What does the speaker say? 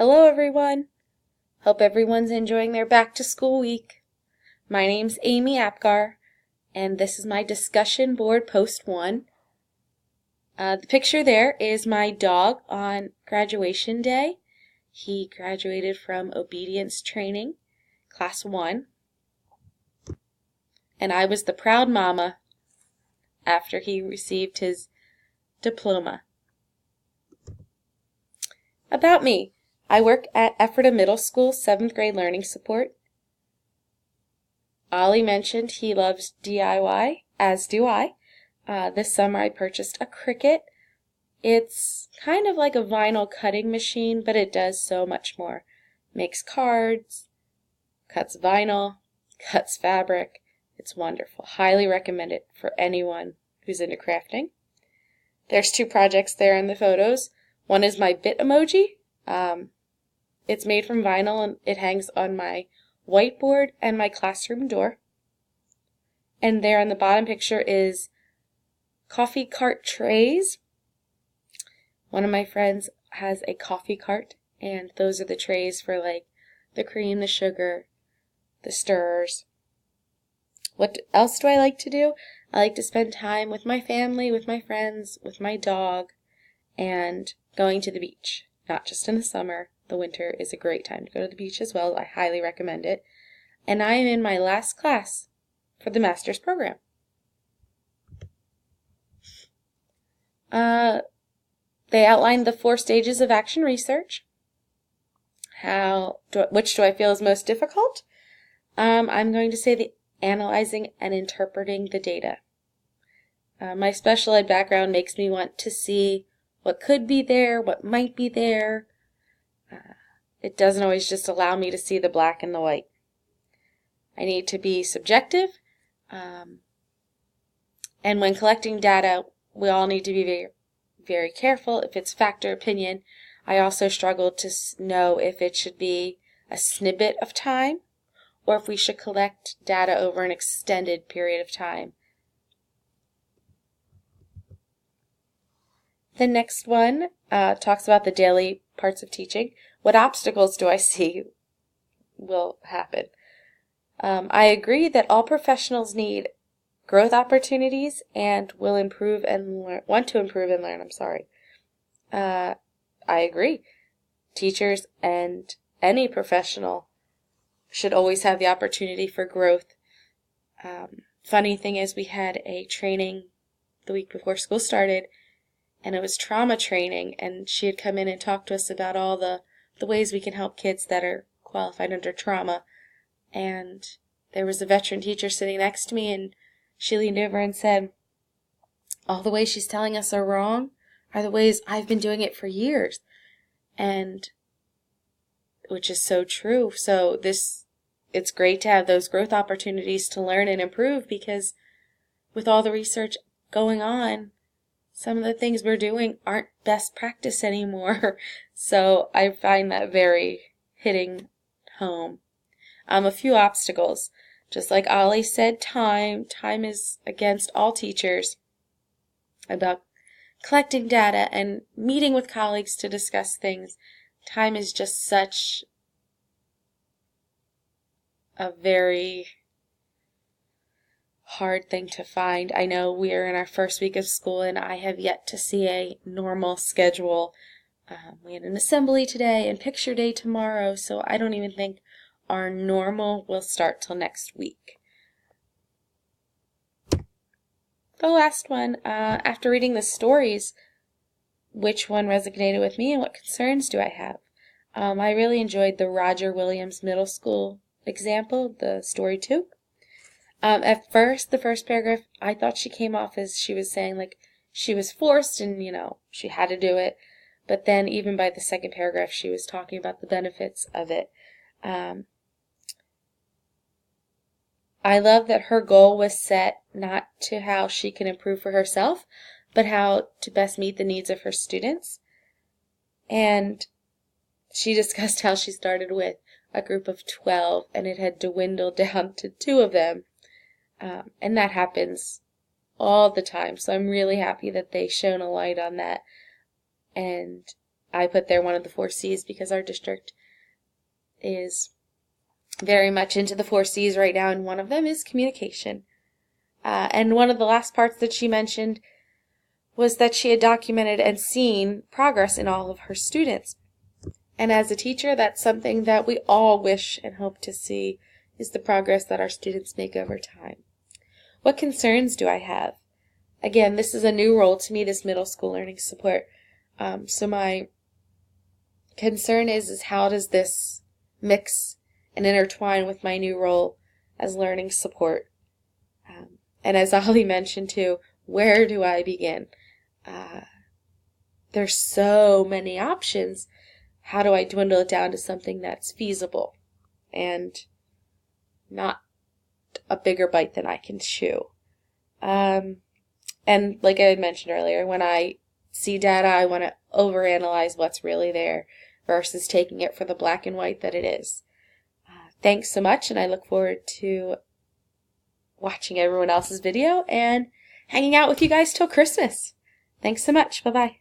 Hello everyone! Hope everyone's enjoying their back to school week. My name's Amy Apgar, and this is my discussion board post 1. The picture there is my dog on graduation day. He graduated from obedience training, class 1, and I was the proud mama after he received his diploma. About me. I work at Ephrata Middle School 7th grade learning support. Ollie mentioned he loves DIY, as do I. This summer I purchased a Cricut. It's kind of like a vinyl cutting machine, but it does so much more. Makes cards, cuts vinyl, cuts fabric. It's wonderful. Highly recommend it for anyone who's into crafting. There's 2 projects there in the photos. One is my bit emoji. It's made from vinyl and it hangs on my whiteboard and my classroom door. And there on the bottom picture is coffee cart trays. One of my friends has a coffee cart, and those are the trays for like the cream, the sugar, the stirrers. What else do I like to do? I like to spend time with my family, with my friends, with my dog, and going to the beach. Not just in the summer. The winter is a great time to go to the beach as well. I highly recommend it. And I am in my last class for the master's program. They outlined the 4 stages of action research. Which do I feel is most difficult? I'm going to say the analyzing and interpreting the data. My special ed background makes me want to see what could be there, what might be there. It doesn't always just allow me to see the black and the white. I need to be subjective. And when collecting data, we all need to be very, very careful if it's fact or opinion. I also struggle to know if it should be a snippet of time or if we should collect data over an extended period of time. The next one talks about the daily parts of teaching. What obstacles do I see will happen? I agree that all professionals need growth opportunities and will improve and want to improve and learn. I agree. Teachers and any professional should always have the opportunity for growth. Funny thing is, we had a training the week before school started, and it was trauma training, and she had come in and talked to us about all the ways we can help kids that are qualified under trauma. And there was a veteran teacher sitting next to me, and she leaned over and said, all the ways she's telling us are wrong are the ways I've been doing it for years. And which is so true. So it's great to have those growth opportunities to learn and improve, because with all the research going on, some of the things we're doing aren't best practice anymore. So I find that very hitting home. A few obstacles. Just like Ollie said, time. Time is against all teachers. About collecting data and meeting with colleagues to discuss things. Time is just such a very hard thing to find. I know we are in our first week of school and I have yet to see a normal schedule. We had an assembly today and picture day tomorrow, so I don't even think our normal will start till next week. The last one, after reading the stories, which one resonated with me and what concerns do I have? I really enjoyed the Roger Williams Middle School example, the story 2. At first, the first paragraph, I thought she came off as she was saying like she was forced and, she had to do it. But then even by the second paragraph, she was talking about the benefits of it. I love that her goal was set not to how she can improve for herself, but how to best meet the needs of her students. And she discussed how she started with a group of 12 and it had dwindled down to 2 of them. And that happens all the time. So I'm really happy that they shone a light on that and I put there one of the 4Cs because our district is very much into the 4Cs right now, and one of them is communication. And one of the last parts that she mentioned was that she had documented and seen progress in all of her students. And as a teacher, that's something that we all wish and hope to see, is the progress that our students make over time. What concerns do I have? Again, this is a new role to me, this middle school learning support. So my concern is how does this mix and intertwine with my new role as learning support? And as Ollie mentioned too, where do I begin? There's so many options. How do I dwindle it down to something that's feasible and not a bigger bite than I can chew? And like I had mentioned earlier, when I see data, I want to overanalyze what's really there versus taking it for the black and white that it is. Thanks so much, and I look forward to watching everyone else's video and hanging out with you guys till Christmas. Thanks so much. Bye-bye.